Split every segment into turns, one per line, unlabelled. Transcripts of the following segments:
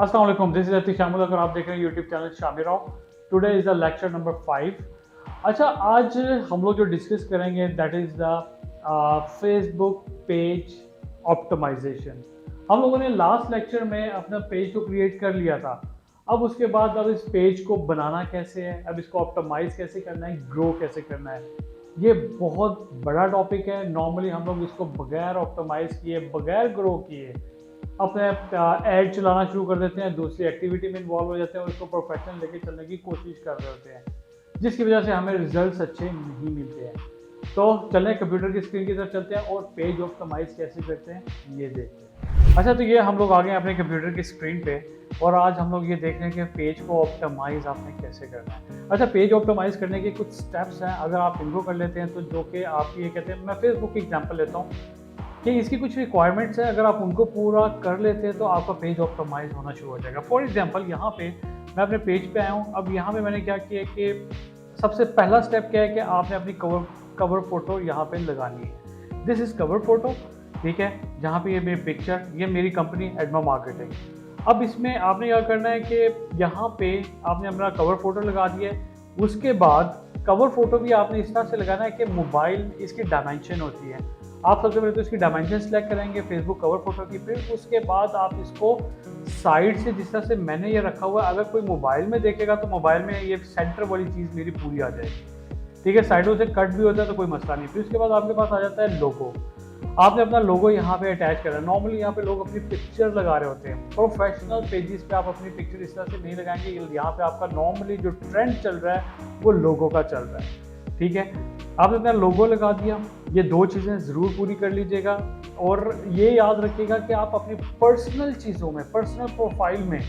अस्सलाम वालेकुम, this is Atiq शामिल। अगर आप देख रहे हैं YouTube channel Shamir Rao. Today is the lecture number 5। अच्छा, आज हम लोग जो डिस्कस करेंगे that is the Facebook page optimisation. हम लोगों ने लास्ट लेक्चर में अपना पेज तो क्रिएट कर लिया था। अब उसके बाद अब इस पेज को बनाना कैसे है, अब इसको ऑप्टिमाइज कैसे करना है, ग्रो कैसे करना है, ये बहुत बड़ा टॉपिक है। नॉर्मली हम लोग इसको बगैर ऑप्टिमाइज किए, बगैर ग्रो किए अपने ऐड चलाना शुरू कर देते हैं, दूसरी एक्टिविटी में इन्वॉल्व हो जाते हैं और उसको प्रोफेशनल लेके चलने की कोशिश कर रहे होते हैं, जिसकी वजह से हमें रिजल्ट्स अच्छे नहीं मिलते हैं। तो चलें कंप्यूटर की स्क्रीन की तरफ चलते हैं और पेज ऑप्टिमाइज कैसे करते हैं ये देखते हैं। अच्छा, तो ये हम लोग आ गए अपने कंप्यूटर की स्क्रीन पे और आज हम लोग ये देख रहे हैं कि पेज को ऑप्टिमाइज आपने कैसे करना है। अच्छा, पेज ऑप्टिमाइज करने के कुछ स्टेप्स हैं, अगर आप इनको कर लेते हैं तो जो कि आप ये कहते हैं, मैं फेसबुक की एग्जांपल लेता हूँ कि इसकी कुछ रिक्वायरमेंट्स हैं, अगर आप उनको पूरा कर लेते हैं तो आपका पेज ऑप्टिमाइज होना शुरू हो जाएगा। फॉर एग्जांपल यहाँ पे मैं अपने पेज पे आया हूँ। अब यहाँ पे मैंने क्या किया कि सबसे पहला स्टेप क्या है कि आपने अपनी कवर फोटो यहाँ पे लगानी है। दिस इज़ कवर फोटो, ठीक है, जहाँ पे ये मेरी पिक्चर, ये मेरी कंपनी एडमा मार्केटिंग। अब इसमें आपने क्या करना है कि यहाँ पे आपने अपना कवर फोटो लगा दिया है। उसके बाद कवर फोटो भी आपने इस तरह से लगाना है कि मोबाइल इसकी डायमेंशन होती है। आप सबसे पहले तो इसकी डायमेंशन सेलेक्ट करेंगे फेसबुक कवर फोटो की, फिर उसके बाद आप इसको साइड से जिस तरह से मैंने ये रखा हुआ है, अगर कोई मोबाइल में देखेगा तो मोबाइल में ये सेंटर वाली चीज़ मेरी पूरी आ जाएगी, ठीक है। साइडों से कट भी होता है तो कोई मसला नहीं। फिर उसके बाद आपके पास आ जाता है लोगो। आपने अपना लोगो यहाँ पे अटैच करना है। नॉर्मली यहाँ पे लोग अपनी पिक्चर लगा रहे होते हैं, प्रोफेशनल पेजेस पे आप अपनी पिक्चर इस तरह से नहीं लगाएंगे। यहाँ पे आपका नॉर्मली जो ट्रेंड चल रहा है वो लोगो का चल रहा है, ठीक है। आपने अपना लोगो लगा दिया। ये दो चीज़ें ज़रूर पूरी कर लीजिएगा और ये याद रखिएगा कि आप अपनी पर्सनल चीज़ों में, पर्सनल प्रोफाइल में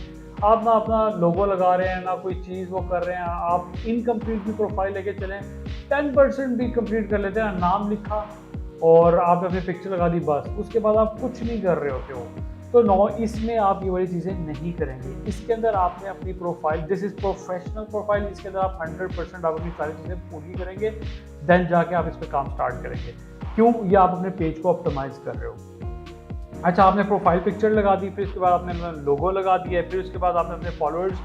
आप ना अपना लोगो लगा रहे हैं ना कोई चीज़ वो कर रहे हैं, आप इनकम्प्लीट भी प्रोफाइल लेके चलें, 10% भी कंप्लीट कर लेते हैं, नाम लिखा और आपने अपनी पिक्चर लगा दी, बस उसके बाद आप कुछ नहीं कर रहे होते हो। तो नो, इसमें आप ये वाली चीज़ें नहीं करेंगे। इसके अंदर आपने अपनी profile, this is professional profile, इसके अंदर आप 100% आप अपनी सारी चीज़ें पूरी करेंगे, देन जाके आप इस पर काम स्टार्ट करेंगे। क्यों? ये आप अपने पेज को ऑप्टिमाइज कर रहे हो। अच्छा, आपने प्रोफाइल पिक्चर लगा दी, फिर उसके बाद आपने लोगो लगा दिया, फिर उसके बाद आपने अपने फॉलोअर्स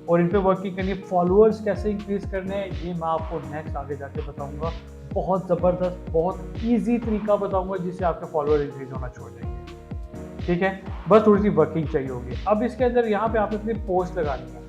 और इन पर वर्किंग करनी है। फॉलोअर्स कैसे इंक्रीज़ करने हैं ये मैं आपको नेक्स्ट आगे जाके बताऊँगा। बहुत ज़बरदस्त, बहुत ईजी तरीका बताऊँगा जिससे आपके फॉलोअर इंक्रीज़ होना छोड़ जाएंगे, ठीक है। बस थोड़ी सी वर्किंग चाहिए होगी। अब इसके अंदर यहाँ पे आपने अपनी पोस्ट लगानी है।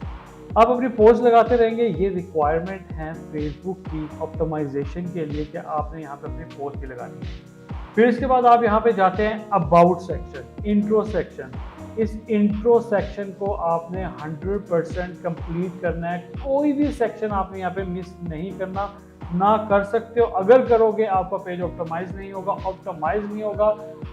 आप अपनी पोस्ट लगाते रहेंगे। ये रिक्वायरमेंट है फेसबुक की ऑप्टिमाइजेशन के लिए कि आपने यहाँ पे अपनी पोस्ट भी लगानी है। फिर इसके बाद आप यहाँ पे जाते हैं अबाउट सेक्शन, इंट्रो सेक्शन। इस इंट्रो सेक्शन को आपने 100% कंप्लीट करना है। कोई भी सेक्शन आपने यहाँ पे मिस नहीं करना, ना कर सकते हो। अगर करोगे आपका पेज ऑप्टिमाइज नहीं होगा, ऑप्टिमाइज नहीं होगा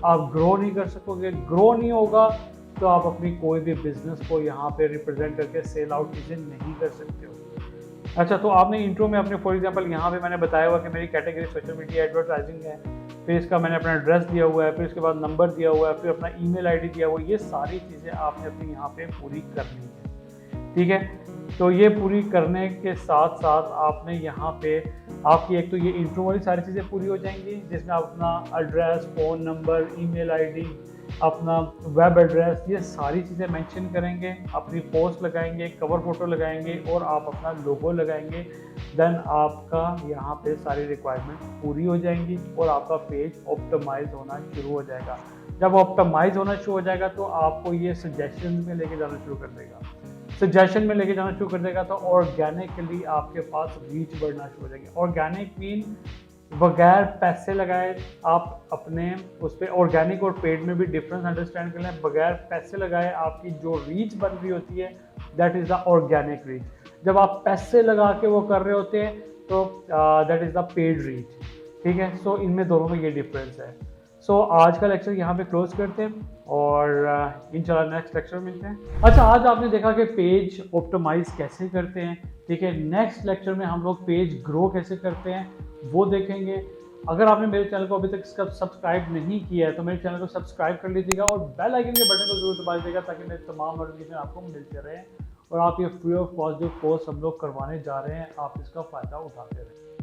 आप ग्रो नहीं कर सकोगे, ग्रो नहीं होगा तो आप अपनी कोई भी बिजनेस को यहाँ पे रिप्रेजेंट करके सेल आउट चीज़ें नहीं कर सकते हो। अच्छा, तो आपने इंट्रो में अपने फॉर एग्जांपल यहाँ पे मैंने बताया हुआ कि मेरी कैटेगरी सोशल मीडिया एडवर्टाइजिंग है, फिर इसका मैंने अपना एड्रेस दिया हुआ है, फिर उसके बाद नंबर दिया हुआ है, फिर अपना ईमेल आईडी दिया हुआ है। ये सारी चीज़ें आपने अपनी यहाँ पे पूरी करनी है, ठीक है। तो ये पूरी करने के साथ साथ आपने यहाँ पे आपकी एक तो ये इंट्रो वाली सारी चीज़ें पूरी हो जाएंगी, जिसमें आप अपना address, phone number, email ID, अपना वेब एड्रेस, ये सारी चीज़ें मेंशन करेंगे, अपनी पोस्ट लगाएंगे, कवर फोटो लगाएंगे और आप अपना लोगो लगाएंगे। देन आपका यहाँ पे सारी रिक्वायरमेंट पूरी हो जाएंगी और आपका पेज ऑप्टिमाइज होना शुरू हो जाएगा। जब ऑप्टिमाइज होना शुरू हो जाएगा तो आपको ये सजेशन में लेके जाना शुरू कर देगा। सजेशन में लेके जाना शुरू कर देगा तो ऑर्गेनिकली आपके पास रीच बढ़ना शुरू हो जाएगी। ऑर्गेनिक मीन बगैर पैसे लगाए आप अपने उस पर, ऑर्गेनिक और पेड में भी डिफरेंस अंडरस्टैंड कर लें। बगैर पैसे लगाए आपकी जो रीच बन रही होती है that is the organic reach. जब आप पैसे लगा के वो कर रहे होते हैं तो that is the paid reach, ठीक है। सो इनमें दोनों में ये डिफरेंस है। सो आज का लेक्चर यहाँ पे क्लोज करते हैं और इंशाल्लाह नेक्स्ट लेक्चर में मिलते हैं। अच्छा, आज आपने देखा कि पेज ऑप्टिमाइज कैसे करते हैं, ठीक है। नेक्स्ट लेक्चर में हम लोग पेज ग्रो कैसे करते हैं वो देखेंगे। अगर आपने मेरे चैनल को अभी तक सब्सक्राइब नहीं किया है तो मेरे चैनल को सब्सक्राइब कर लीजिएगा और बेल आइकन के बटन को जरूर दबा दीजिएगा ताकि मेरे तमाम नोटिफिकेशन आपको मिलते रहें और आप ये फ्री ऑफ कॉस्ट जो कोर्स हम लोग करवाने जा रहे हैं आप इसका फ़ायदा उठाते रहें।